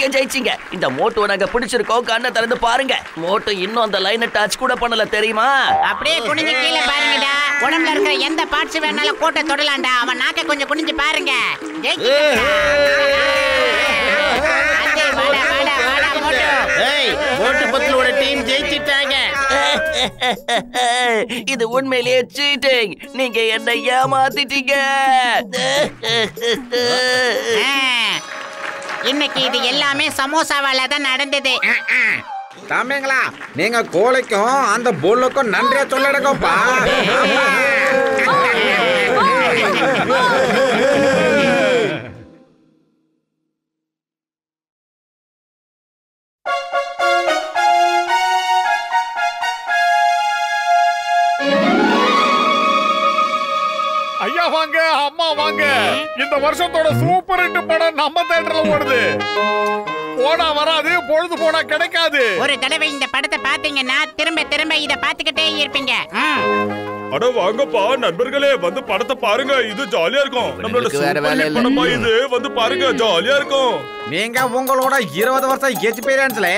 நீங்க ஜெயிச்சீங்க. இந்த மோட்டோ நாங்க பிடிச்சிருக்கோம். கண்ணை திறந்து பாருங்க. மோட்டோ இன்னும் அந்த லைனை டச் கூட பண்ணல தெரியுமா? அப்படியே குனிஞ்சு கீழே பாருங்கடா. உடம்புல இருக்கிற எந்த பார்ட்ஸ் வேணாலும் கோட்டை தொடலாம்டா. அவன் நாக்க கொஞ்சம் குனிஞ்சு பாருங்க. இது உண்மையிலேயே சீட்டிங். நீங்க என்ன ஏமாத்திட்டீங்க. இன்னைக்கு இது எல்லாமே சமோசாவால தான் நடந்தது. தம்பிங்களா, நீங்க கோழிக்கும் அந்த புல்லுக்கும் நன்றியா சொல்லிடுங்கப்பா. ஐயா வாங்க, அம்மா வாங்க. இந்த வருஷத்தோட சூப்பர் ஹிட் படம் நம்ம தியேட்டர்ல ஓடுது. போனா வராது, பொழுது போனா கிடைக்காது. ஒரு தடவை இந்த படத்தை பாத்தீங்கன்னா திரும்ப திரும்ப இத பாத்துக்கிட்டே இருப்பீங்க. அட வாங்கப்பா நண்பர்களே, வந்து படத்தை பாருங்க. இது ஜாலியா இருக்கும். நம்மளோட சூப்பர் ஹிட் படமா இது. வந்து பாருங்க, ஜாலியா இருக்கும். நீங்க உங்களோட 20 வருஷம் எக்ஸ்பீரியன்ஸ்ல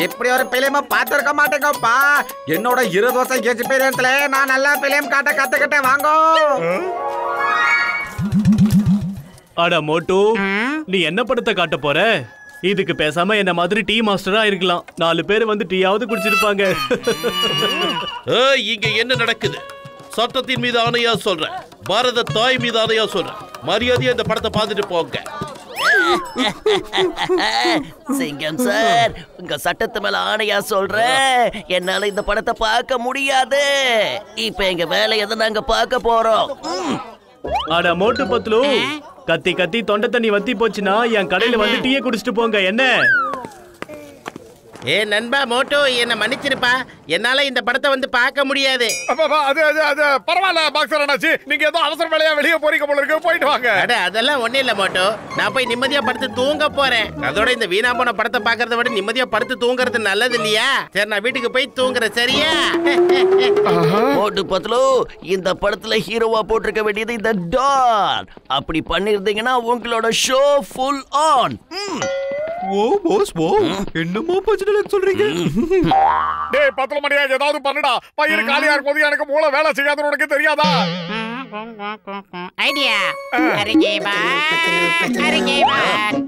எப்படி ஒரு பிலிம் பார்த்திருக்க மாட்டேங்கப்பா. என்னோட 20 வருஷம் எக்ஸ்பீரியன்ஸ்ல நான் நல்லா பிலிம் காட்ட கத்துக்கிட்டேன். வாங்க. அட மோட்டு, நீ என்ன படத்தை காட்ட போற? இதுக்கு பேசாம என்ன மாதிரி டீ மாஸ்டரா இருக்கலாம். 4 பேர் வந்து டீயாவது குடிச்சிருப்பாங்க. இங்க என்ன நடக்குது? சட்டத்தின் மீது ஆணையா சொல்றேன், பாரத தாய் மீது ஆணையா சொல்றேன், மரியாதையா இந்த படத்தை பார்த்துட்டு போங்க. சிங்கம் சார், உங்க சட்டத்து மேல ஆணையா சொல்றேன், என்னால இந்த படத்தை பார்க்க முடியாது. இப்ப எங்க வேலை எதை நாங்க பார்க்க போறோம். அட மோட்டு பத்லு, கத்தி கத்தி தொண்டை தண்ணி வத்தி போச்சுன்னா என் கடையில வந்து டீயை குடிச்சிட்டு போங்க. என்ன ஏ நண்பா மோட்டோ, என்ன மன்னிச்சிருப்பா. என்னால இந்த படத்தை வந்து பார்க்க முடியாது. அது பரவாயில்ல பாக்ஸர் அண்ணாச்சி, நீங்க ஏதோ அவசர வேலையா வெளியே போறீங்க போல இருக்கு. போயிட்டு வாங்க. அட அதெல்லாம் ஒண்ணு இல்ல மோட்டோ, நான் போய் நிம்மதியா படுத்து தூங்க போறேன். அதோட இந்த வீணா போன படத்தை பாக்குறத விட நிம்மதியா படுத்து தூங்குறது நல்லது இல்லையா? சரி, நான் வீட்டுக்கு போய் தூங்குறேன். சரியா? மோட்டு பத்லு, இந்த படத்துல ஹீரோவா போட்டிருக்க வேண்டியது இந்த டான். அப்படி பண்ணிருந்தீங்கன்னா உங்களோட ஷோ ஃபுல் ஆன். ஓ போஸ், ஓ என்னமா பச்சனல சொல்றீங்க? டேய் 10 மணியா ஏதாவது பண்ணுடா. பையன் காலியா இருக்கும்போது எனக்கு மூளை வேலை செய்யாதுன்னு உனக்கு தெரியாதா? ஐடியா.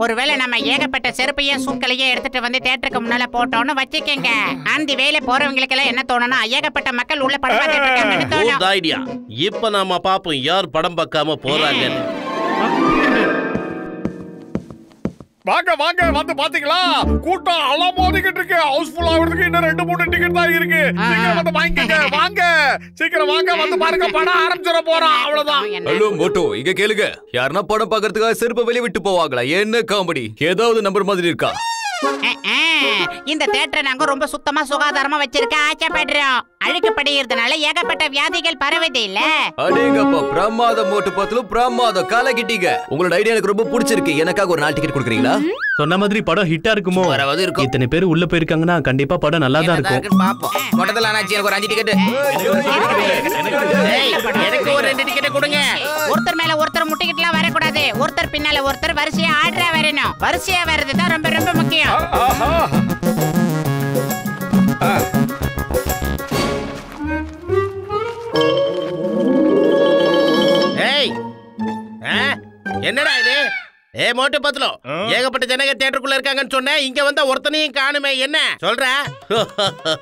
ஒருவேளை நம்ம ஏகப்பட்ட செருப்பையும் சூக்களையும் எடுத்துட்டு வந்து தியேட்டருக்கு முன்னால போட்டோம்னு வச்சுக்கங்க. அந்த வேலை போறவங்களுக்கு எல்லாம் என்ன தோணும்னா, ஏகப்பட்ட மக்கள் உள்ள படம் பார்த்துட்டு இருக்காங்கன்னு தோணும். ஐடியா. இப்ப நாம பாப்போம் யார் படம் பார்க்காம போறாங்கன்னு. வாங்க வாங்க, வந்து பாத்தீங்களா? கூட்டம் அலமோதிக்கிட்டு இருக்கு. ஹவுஸ்ஃபுல் ஆகிறதுக்கு இன்னும் 2-3 டிக்கெட் தான் இருக்கு. சீக்கிரம் வந்து வாங்கிக்கங்க. வாங்க, சீக்கிரம் வாங்க, வந்து பாருங்க, படம் ஆரம்பிச்சிட போறோம். அவ்வளவுதான். ஹலோ மோட்டோ, இங்க கேளுங்க. யாருன்னா படம் பாக்குறதுக்காக செருப்பை வெளிய விட்டு போவாங்களா? என்ன காமெடி? ஏதாவது நம்பர் மாதிரி இருக்கா? இந்த தியேட்டரை நாங்க ரொம்ப சுத்தமா சுகாதாரமா வச்சிருக்க ஆச்சப்படுறோம். அழுக்கு படிக்கிறதுனால ஏகப்பட்ட வியாதிகள் பரவுது இல்ல? அடேங்கப்பா, பிரமாதம் மோட்டு பத்லு, பிரமாதம். கலக்கிட்டீங்க. உங்களோட ஐடியா எனக்கு ரொம்ப பிடிச்சிருக்கு. எனக்காக ஒரு 4 டிக்கெட் கொடுக்குறீங்களா? சொன்ன மாதிரி படம் ஹிட்டா இருக்குமோ? இத்தனை பேர் உள்ள போயிருக்காங்கன்னா கண்டிப்பா படம் நல்லா தான் இருக்கும். பாப்போம். மொத்தத்துல அண்ணாச்சி எனக்கு ஒரு 5 டிக்கெட். எனக்கு ஒரு 2 டிக்கெட் கொடுங்க. ஒருத்தர் மேல ஒருத்தர் முட்டிக்கிட்டுலாம் வரக்கூடாது. ஒருத்தர் பின்னால ஒருத்தர் வரிசையா ஆர்டரா வரணும். வரிசையா வர்றதுதான் ரொம்ப ரொம்ப முக்கியம். ஏய், என்னடா இது? ஏ மோட்டு பத்லோ, ஏகப்பட்ட ஜனங்க தியேட்டருக்குள்ள இருக்காங்கன்னு சொன்னேன். இங்க வந்தா ஒருத்தனையும் காணுமே. என்ன சொல்ற?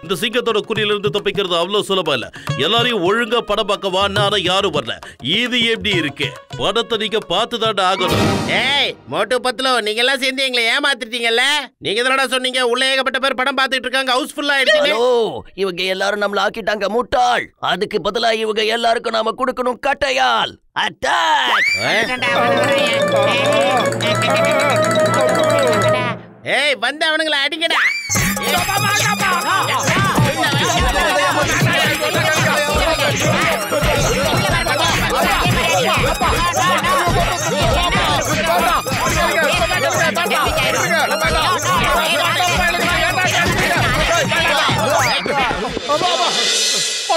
இந்த சிங்கத்தோட குறியில இருந்து தப்பிக்கிறது அவ்வளவு சுலபம் இல்ல. எல்லாரையும் ஒழுங்கா படம் பார்க்க வான்னா யாரும் வரல. இது எப்படி இருக்கு? படத்தை நீங்க பார்த்துதான் ஆகணும். ஏய் மோட்டு பத்லோ, நீங்க எல்லாம் சேர்ந்து எங்களை ஏமாத்திட்டீங்கல்ல. நீங்க தானடா சொன்னீங்க உள்ள ஏகப்பட்ட பேர் படம் பார்த்துட்டு இருக்காங்க, ஹவுஸ்ஃபுல் ஆயிடுச்சு. இவங்க எல்லாரும் நம்மள ஆக்கிட்டாங்க முட்டாள். அதுக்கு பதிலா இவங்க எல்லாருக்கும் நாம கொடுக்கணும் கட்டையால். அட்டாக்! ஏய், வந்து அவனுங்களை அடிங்கடா.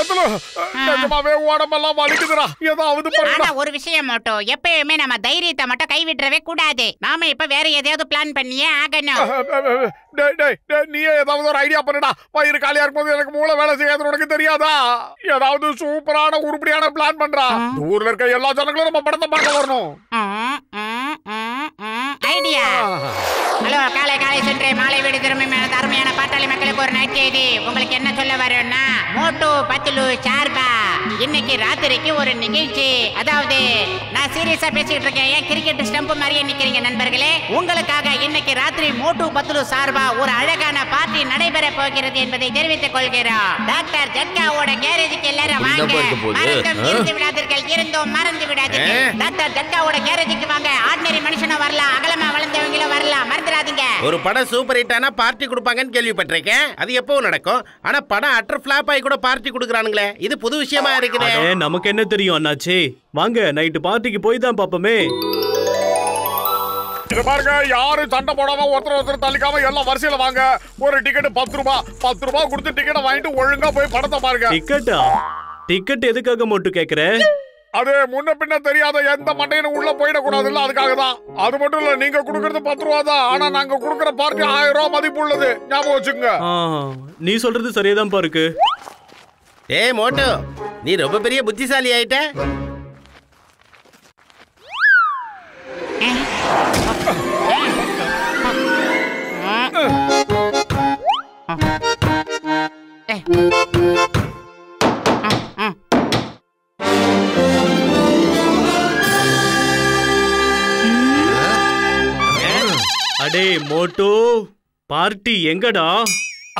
பத்லு நிஜமாவே உடம்பெல்லாம் வலிக்குதுடா ஏதாவது ஆனா ஒரு விஷயம் மட்டும் எப்பயுமே நம்ம தைரியத்தை மட்டும் கைவிட்டுறவே கூடாது. நாம இப்ப வேற எதையாவது பிளான் பண்ணியே ஆகணும். நீயே ஏதாவது ஒரு ஐடியா பண்ணுடா. வயிறு காலியா இருக்கும்போது எனக்கு மூளை வேலை செய்யாது உனக்கு தெரியாதா? ஏதாவது சூப்பரான உருப்படியான பிளான் பண்றா. ஊர்ல இருக்க எல்லா ஜனங்களும் நம்ம படத்தை பார்க்க வரணும். ஐடியா. ஹலோ, காலை காலை சென்று மாலை வீடு திரும்பும் எனது அருமையான பாட்டாளி மக்களுக்கு ஒரு நைட் செய்தி. உங்களுக்கு என்ன சொல்ல வரும்னா, மோட்டு பத்லு சார்பா இன்னைக்கு ராத்திரிக்கு ஒரு நிகழ்ச்சி. அதாவது நான் சீரியஸா பேசிட்டு இருக்கேன். ஏன் கிரிக்கெட் ஸ்டம்ப் மாதிரியே நிக்கிறீங்க நண்பர்களே? உங்களுக்காக இன்னைக்கு ராத்திரி மோட்டு பத்லு சார்பா ஒரு அழகான பார்ட்டி நடைபெற போகிறது என்பதை தெரிவித்துக் கொள்கிறோம். டாக்டர் ஜட்காவோட கேரேஜுக்கு எல்லாரும் வாங்க. மறந்தும் இருந்து விடாதீர்கள், இருந்தும் மறந்து விடாதீர்கள். டாக்டர் ஜட்காவோட கேரேஜுக்கு வாங்க. ஆர்டினரி மனுஷனும் வரலாம், அகலமா வளர்ந்தவங்களும் வரலாம், மறந்துடாதீங்க. ஒரு படம் சூப்பர் ஹிட் ஆனா பார்ட்டி கொடுப்பாங்கன்னு கேள்விப்பட்டிருக்கேன். அது எப்பவும் நடக்கும். ஆனா படம் அட்டர் ஃபிளாப் ஆகி கூட பார்ட்டி கொடுக்குறானுங்களே, இது புது விஷயமா இருக்குது. நமக்கு என்ன தெரியும் அண்ணாச்சி? வாங்க நைட்டு பார்ட்டிக்கு போய் தான் பாப்போமே. இது பாருங்க, யாரும் சண்டை போடாம ஒருத்தர் தள்ளிக்காம எல்லாம் வரிசையில வாங்க. ஒரு டிக்கெட் 10 ரூபாய். 10 ரூபாய் கொடுத்து டிக்கெட்டை வாங்கிட்டு ஒழுங்கா போய் படத்தை பாருங்க. டிக்கெட்டா? டிக்கெட் எதுக்காக மட்டும் கேக்குற? அது முன்ன பின்ன தெரியாத எந்த மண்டையிலும் உள்ள போயிடக்கூடாதுல்ல, அதுக்காக தான். அது மட்டும் இல்ல, நீங்க குடுக்கறது 10 ரூபா தான். ஆனா நாங்க குடுக்கற பார்ட்டி 1000 ரூபாய் மதிப்பு உள்ளது. ஞாபகம் வச்சுங்க. நீ சொல்றது சரியாதான் பாருக்கு. ஏய் மோட்டு, நீ ரொம்ப பெரிய புத்திசாலி ஆயிட்ட. அடே மோட்டு, பார்ட்டி எங்கடா?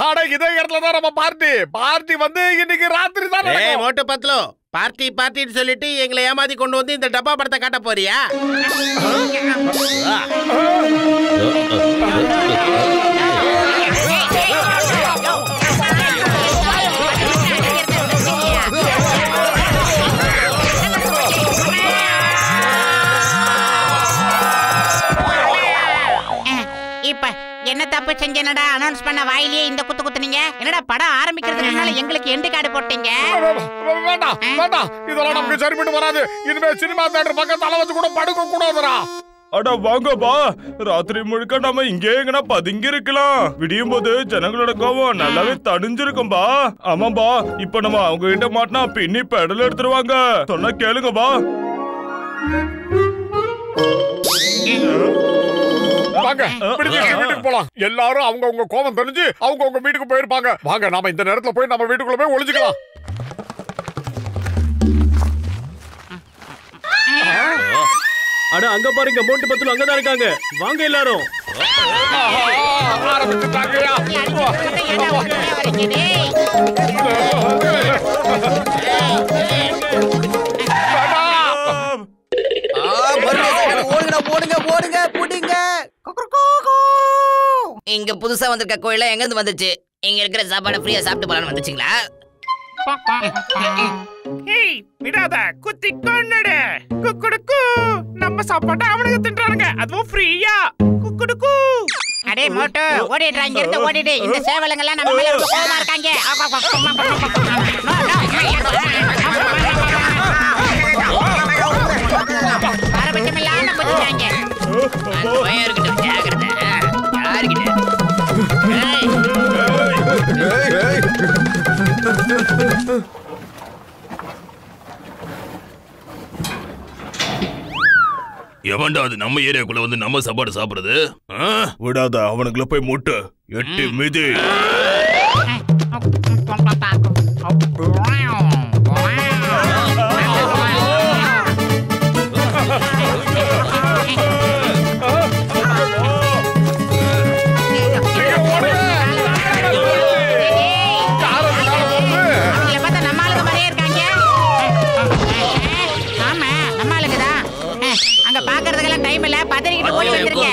அட இதே இடத்துல தான் நம்ம பார்ட்டி வந்து இன்னைக்கு ராத்திரி தான். ஏய் மோட்டு பத்லு, பார்ட்டி பார்ட்டின்னு சொல்லிட்டு எங்களை ஏமாத்தி கொண்டு வந்து இந்த டப்பா படத்தை காட்ட போறியா? இப்ப என்ன தப்பு செஞ்சேனடா? அனௌன்ஸ் பண்ண வாயிலேயே இந்த குத்து குத்துனீங்க. என்னடா படம் ஆரம்பிக்கிறதுக்கு முன்னால எங்களுக்கு எண்டு கார்டு போட்டீங்க? வேண்டாம் வேண்டாம், இதெல்லாம் நமக்கு சரிப்பட்டு வராது. இனிமே சினிமா தியேட்டர் பக்கத்தால வச்சு கூட படுக்க கூடாதுடா. அட வாங்கப்பா, ராத்திரி முழுக்க நம்ம இங்கே எங்கனா பதுங்கி இருக்கலாம். விடியும் போது ஜனங்களோட கோவம் நல்லாவே தணிஞ்சிருக்கும்பா. ஆமாம்பா, இப்ப நம்ம அவங்க கிட்ட மாட்டினா பின்னி பெடல் எடுத்துருவாங்க. சொன்னா கேளுங்கப்பா. வாங்க வீட்டுக்கு போலாம். எல்லாரும் அவங்க கோவம் தெரிஞ்சு அவங்க வீட்டுக்கு போயிருப்பாங்க. வாங்க, நாம இந்த நேரத்துல போய் நம்ம வீட்டுக்குள்ள போய் ஒளிஞ்சுக்கலாம். அட அங்க பாருங்க, மோட்டு பத்லு அங்கதான் இருக்காங்க. வாங்க எல்லாரும். இங்க புதுசா வந்திருக்க கோயில எங்க இருந்து வந்துச்சு? இங்க இருக்கிற சாப்பாடு ஃப்ரீயா சாப்பிட்டு போலான்னு வந்துச்சுங்களா? ஏய் விடாத, குத்தி கொன்னுடு. குக்குடுக்கு, நம்ம சாப்பாட்டை அவனுக்கு தின்றானுங்க, அதுவும் ஃப்ரீயா. குக்குடுக்கு. அடே மோட்டு, ஓடிடுறா, இங்க இருந்து ஓடிடு. இந்த சேவலங்க எல்லாம் நம்ம மேல ரொம்ப கோவமா இருக்காங்க. பாரபட்சமில்லாம குதிச்சாங்க. பயம் இருக்கட்டும், ஜாக்கிரதை. யாருக்கிட்ட? எவன்டா அது நம்ம ஏரியாக்குள்ள வந்து நம்ம சாப்பாடு சாப்பிடுறது? விடாத, அவனுக்குள்ள போய் முட்டு எட்டு மீதி. அங்க பாக்குறதுக்கெல்லாம் டைம் இல்ல, பதறிக்கிட்டு ஓடி வந்துருங்க.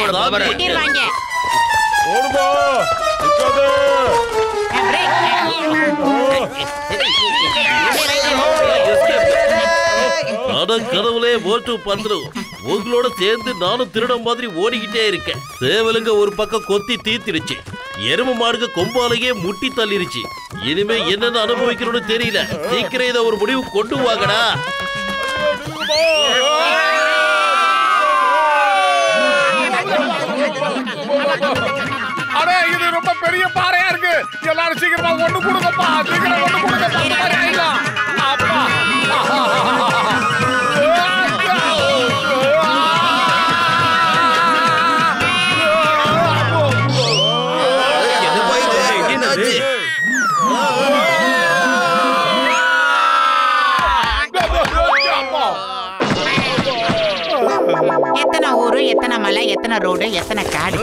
ஓடுபா, நிக்காத. அட கடவுளே, மோட்டு பத்லு, உங்களோட சேர்ந்து நானும் திருடம் மாதிரி ஓடிக்கிட்டே இருக்கேன். சேவலுங்க ஒரு பக்கம் கொத்தி தீத்திருச்சு. எரும மாடுக்கு கொம்பாலேயே முட்டி தள்ளிருச்சு. இனிமே என்னன்னு அனுபவிக்கணும்னு தெரியல. சீக்கிரம் இதை ஒரு முடிவு கொண்டு வாங்கடா. அடே இது ரொம்ப பெரிய பாறையா இருக்கு. எல்லாரும் சீக்கிரமா ஒண்ணு கொடுங்கப்பா. சீக்கிரம் ஒண்ணு கொடுங்கப்பா. அப்பா எத்தனை ஊரு, எத்தனை மலை, எத்தனை ரோடு, எத்தனை காடு.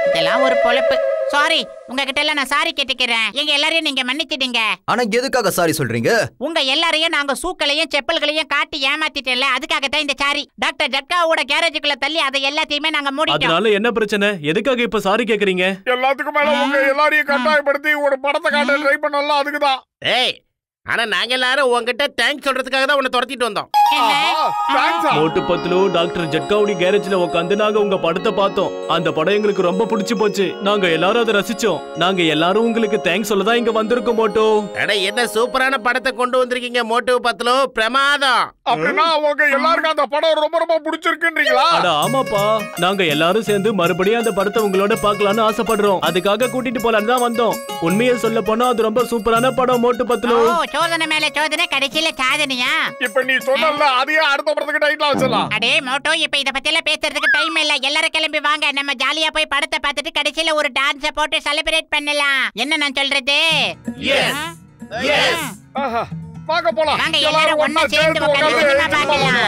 இதெல்லாம் ஒரு பொழப்பு. சாரி, உங்ககிட்ட எல்லாம் நான் சாரி கேட்டுக்கிறேன். எங்க எல்லாரையும் நீங்க மன்னிச்சிடுங்க. ஆனா எதுக்காக சாரி சொல்றீங்க? உங்க எல்லாரையும் நாங்க சூக்களையும் செப்பல்களையும் காட்டி ஏமாத்திட்டேன்ல, அதுக்காக தான் இந்த சாரி. டாக்டர் ஜட்காவோட கேரேஜுக்குள்ள தள்ளி அதை எல்லாத்தையுமே நாங்க மூடிட்டோம். அதனால என்ன பிரச்சனை? எதுக்காக இப்ப சாரி கேக்குறீங்க? எல்லாத்துக்கும் மேல உங்க எல்லாரையும் கட்டாயப்படுத்தி ஒரு படத்தை காட்ட ட்ரை பண்ணலாம். அதுக்குதான். ஏய், ஆனா நாங்க எல்லாரும் உங்ககிட்ட தேங்க்ஸ் சொல்றதுக்காக தான் உன்னை துரத்திட்டு வந்தோம். மோட்டு பத்லு டாக்டர் ஜட்காவுடி கேரேஜ்ல உட்காந்து நாங்க உங்க படத்தை பார்த்தோம். அந்த படம் எங்களுக்கு ரொம்ப பிடிச்சு போச்சு. நாங்க எல்லாரும் அதை ரசிச்சோம். நாங்க எல்லாரும் உங்களுக்கு தேங்க்ஸ் சொல்லதான் இங்க வந்திருக்கோம் மோட்டோ. அட என்ன சூப்பரான படத்தை கொண்டு வந்திருக்கீங்க மோட்டு பத்லு, பிரமாதம். அப்படின்னா உங்க எல்லாருக்கும் அந்த படம் ரொம்ப ரொம்ப பிடிச்சிருக்குன்றீங்களா? அட ஆமாப்பா, நாங்க எல்லாரும் சேர்ந்து மறுபடியும் அந்த படத்தை உங்களோட பார்க்கலாம்னு ஆசைப்படுறோம். அதுக்காக கூட்டிட்டு போலான்னு தான் வந்தோம். உண்மையை சொல்ல போனா அது ரொம்ப சூப்பரான படம் மோட்டு பத்லு. சோதனை மேல சோதனை, கடைசியில சாதனையா? இப்ப நீ சொன்னல அதையே அடுத்த படத்துக்கு டைட்டில் வச்சலாம். அடே மோட்டோ, இப்ப இத பத்தி எல்லாம் பேசுறதுக்கு டைம் இல்ல. எல்லாரும் கிளம்பி வாங்க, நம்ம ஜாலியா போய் படத்தை பார்த்துட்டு கடைசியில ஒரு டான்ஸ் போட்டு செலிப்ரேட் பண்ணலாம். என்ன நான் சொல்றது? வாங்க போலாம். வாங்க எல்லாரும் ஒண்ணா சேர்ந்து உட்கார்ந்து பார்க்கலாம்.